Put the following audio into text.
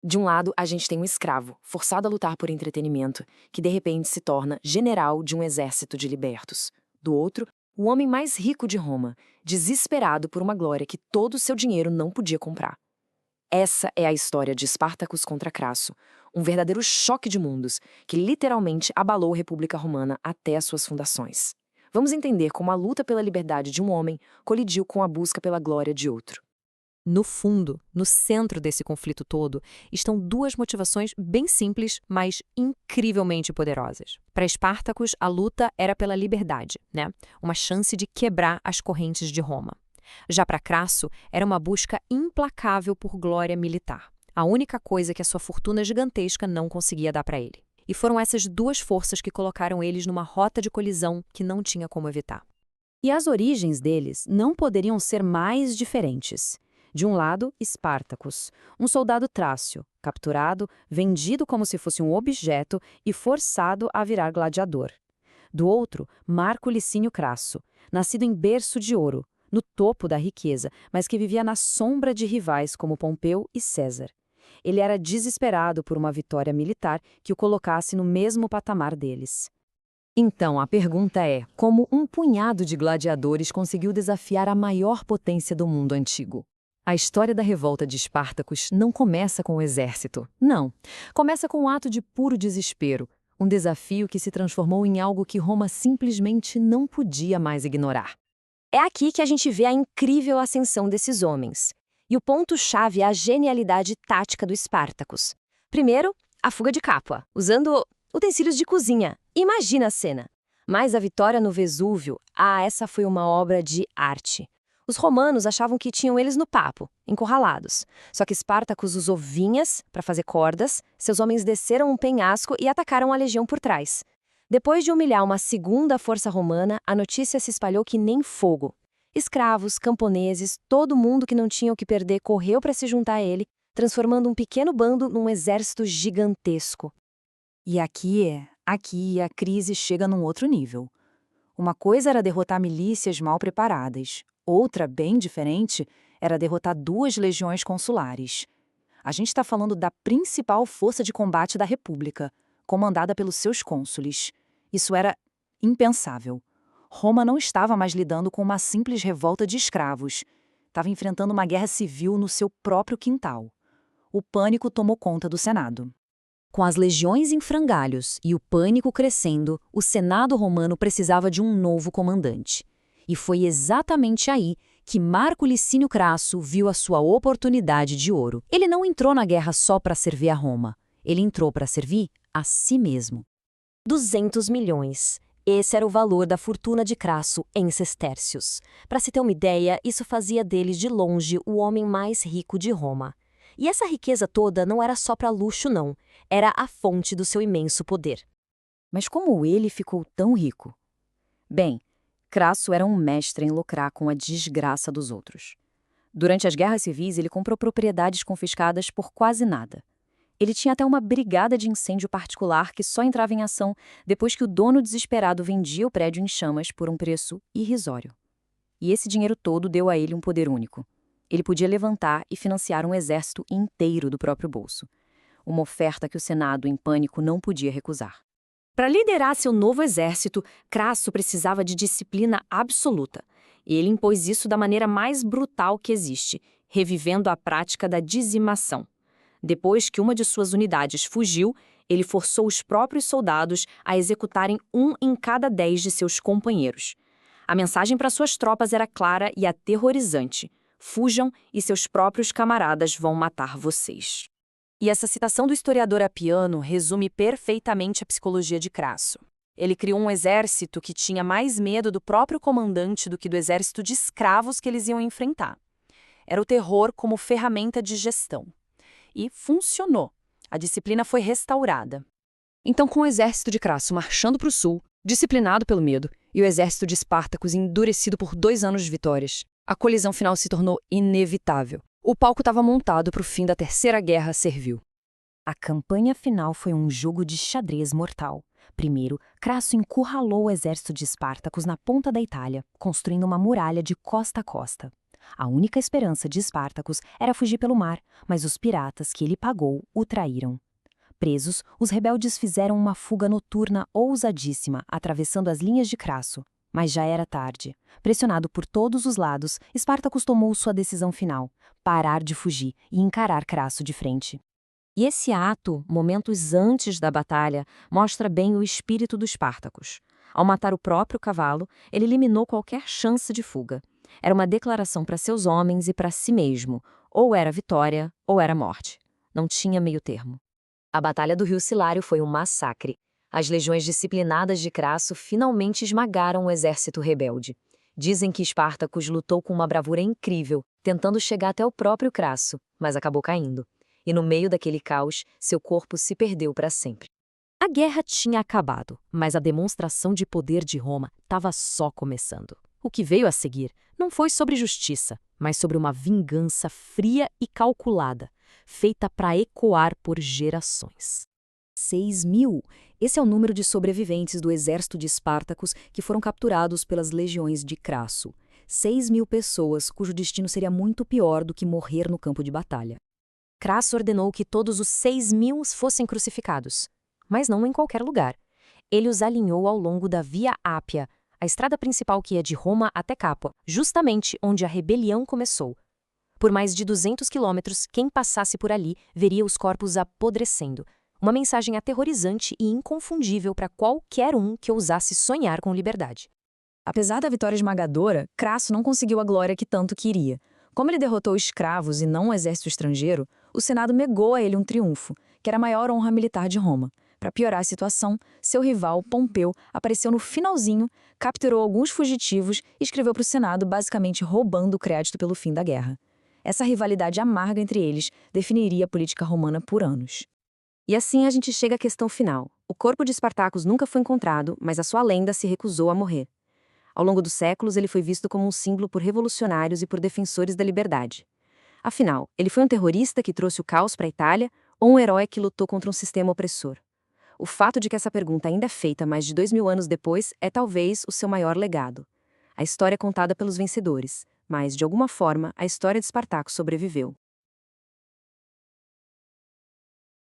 De um lado, a gente tem um escravo, forçado a lutar por entretenimento, que de repente se torna general de um exército de libertos. Do outro, o homem mais rico de Roma, desesperado por uma glória que todo o seu dinheiro não podia comprar. Essa é a história de Espartacus contra Crasso, um verdadeiro choque de mundos que literalmente abalou a República Romana até as suas fundações. Vamos entender como a luta pela liberdade de um homem colidiu com a busca pela glória de outro. No fundo, no centro desse conflito todo, estão duas motivações bem simples, mas incrivelmente poderosas. Para Espartacus, a luta era pela liberdade, né? Uma chance de quebrar as correntes de Roma. Já para Crasso, era uma busca implacável por glória militar. A única coisa que a sua fortuna gigantesca não conseguia dar para ele. E foram essas duas forças que colocaram eles numa rota de colisão que não tinha como evitar. E as origens deles não poderiam ser mais diferentes. De um lado, Espartacus, um soldado trácio, capturado, vendido como se fosse um objeto e forçado a virar gladiador. Do outro, Marco Licínio Crasso, nascido em berço de ouro, no topo da riqueza, mas que vivia na sombra de rivais como Pompeu e César. Ele era desesperado por uma vitória militar que o colocasse no mesmo patamar deles. Então, a pergunta é: como um punhado de gladiadores conseguiu desafiar a maior potência do mundo antigo? A história da revolta de Espartacus não começa com o exército, não. Começa com um ato de puro desespero, um desafio que se transformou em algo que Roma simplesmente não podia mais ignorar. É aqui que a gente vê a incrível ascensão desses homens. E o ponto-chave é a genialidade tática do Espartacus. Primeiro, a fuga de Capua, usando utensílios de cozinha. Imagina a cena! Mas a vitória no Vesúvio, essa foi uma obra de arte. Os romanos achavam que tinham eles no papo, encurralados. Só que Espartacus usou vinhas para fazer cordas, seus homens desceram um penhasco e atacaram a legião por trás. Depois de humilhar uma segunda força romana, a notícia se espalhou que nem fogo. Escravos, camponeses, todo mundo que não tinha o que perder correu para se juntar a ele, transformando um pequeno bando num exército gigantesco. E aqui a crise chega num outro nível. Uma coisa era derrotar milícias mal preparadas. Outra, bem diferente, era derrotar 2 legiões consulares. A gente está falando da principal força de combate da República, comandada pelos seus cônsules. Isso era impensável. Roma não estava mais lidando com uma simples revolta de escravos. Estava enfrentando uma guerra civil no seu próprio quintal. O pânico tomou conta do Senado. Com as legiões em frangalhos e o pânico crescendo, o Senado romano precisava de um novo comandante. E foi exatamente aí que Marco Licínio Crasso viu a sua oportunidade de ouro. Ele não entrou na guerra só para servir a Roma. Ele entrou para servir a si mesmo. 200 milhões. Esse era o valor da fortuna de Crasso em sestércios. Para se ter uma ideia, isso fazia dele de longe o homem mais rico de Roma. E essa riqueza toda não era só para luxo, não. Era a fonte do seu imenso poder. Mas como ele ficou tão rico? Bem, Crasso era um mestre em lucrar com a desgraça dos outros. Durante as guerras civis, ele comprou propriedades confiscadas por quase nada. Ele tinha até uma brigada de incêndio particular que só entrava em ação depois que o dono desesperado vendia o prédio em chamas por um preço irrisório. E esse dinheiro todo deu a ele um poder único. Ele podia levantar e financiar um exército inteiro do próprio bolso. Uma oferta que o Senado, em pânico, não podia recusar. Para liderar seu novo exército, Crasso precisava de disciplina absoluta. E ele impôs isso da maneira mais brutal que existe, revivendo a prática da dizimação. Depois que uma de suas unidades fugiu, ele forçou os próprios soldados a executarem 1 em cada 10 de seus companheiros. A mensagem para suas tropas era clara e aterrorizante: fujam e seus próprios camaradas vão matar vocês. E essa citação do historiador Apiano resume perfeitamente a psicologia de Crasso. Ele criou um exército que tinha mais medo do próprio comandante do que do exército de escravos que eles iam enfrentar. Era o terror como ferramenta de gestão. E funcionou. A disciplina foi restaurada. Então, com o exército de Crasso marchando para o sul, disciplinado pelo medo, e o exército de Espartacus endurecido por 2 anos de vitórias, a colisão final se tornou inevitável. O palco estava montado para o fim da Terceira Guerra Servil. A campanha final foi um jogo de xadrez mortal. Primeiro, Crasso encurralou o exército de Espartacus na ponta da Itália, construindo uma muralha de costa a costa. A única esperança de Espartacus era fugir pelo mar, mas os piratas que ele pagou o traíram. Presos, os rebeldes fizeram uma fuga noturna ousadíssima, atravessando as linhas de Crasso. Mas já era tarde. Pressionado por todos os lados, Espartacus tomou sua decisão final: parar de fugir e encarar Crasso de frente. E esse ato, momentos antes da batalha, mostra bem o espírito do Espartacus. Ao matar o próprio cavalo, ele eliminou qualquer chance de fuga. Era uma declaração para seus homens e para si mesmo: ou era vitória, ou era morte. Não tinha meio termo. A Batalha do Rio Silário foi um massacre. As legiões disciplinadas de Crasso finalmente esmagaram o exército rebelde. Dizem que Espartacus lutou com uma bravura incrível, tentando chegar até o próprio Crasso, mas acabou caindo. E no meio daquele caos, seu corpo se perdeu para sempre. A guerra tinha acabado, mas a demonstração de poder de Roma estava só começando. O que veio a seguir não foi sobre justiça, mas sobre uma vingança fria e calculada, feita para ecoar por gerações. 6.000! Esse é o número de sobreviventes do exército de Espartacus que foram capturados pelas legiões de Crasso. 6.000 pessoas cujo destino seria muito pior do que morrer no campo de batalha. Crasso ordenou que todos os 6.000 fossem crucificados, mas não em qualquer lugar. Ele os alinhou ao longo da Via Ápia, a estrada principal que ia de Roma até Capua, justamente onde a rebelião começou. Por mais de 200 quilômetros, quem passasse por ali veria os corpos apodrecendo. Uma mensagem aterrorizante e inconfundível para qualquer um que ousasse sonhar com liberdade. Apesar da vitória esmagadora, Crasso não conseguiu a glória que tanto queria. Como ele derrotou escravos e não um exército estrangeiro, o Senado negou a ele um triunfo, que era a maior honra militar de Roma. Para piorar a situação, seu rival, Pompeu, apareceu no finalzinho, capturou alguns fugitivos e escreveu para o Senado basicamente roubando o crédito pelo fim da guerra. Essa rivalidade amarga entre eles definiria a política romana por anos. E assim a gente chega à questão final. O corpo de Espartacus nunca foi encontrado, mas a sua lenda se recusou a morrer. Ao longo dos séculos, ele foi visto como um símbolo por revolucionários e por defensores da liberdade. Afinal, ele foi um terrorista que trouxe o caos para a Itália ou um herói que lutou contra um sistema opressor? O fato de que essa pergunta ainda é feita mais de 2000 anos depois é talvez o seu maior legado. A história é contada pelos vencedores, mas, de alguma forma, a história de Espartaco sobreviveu.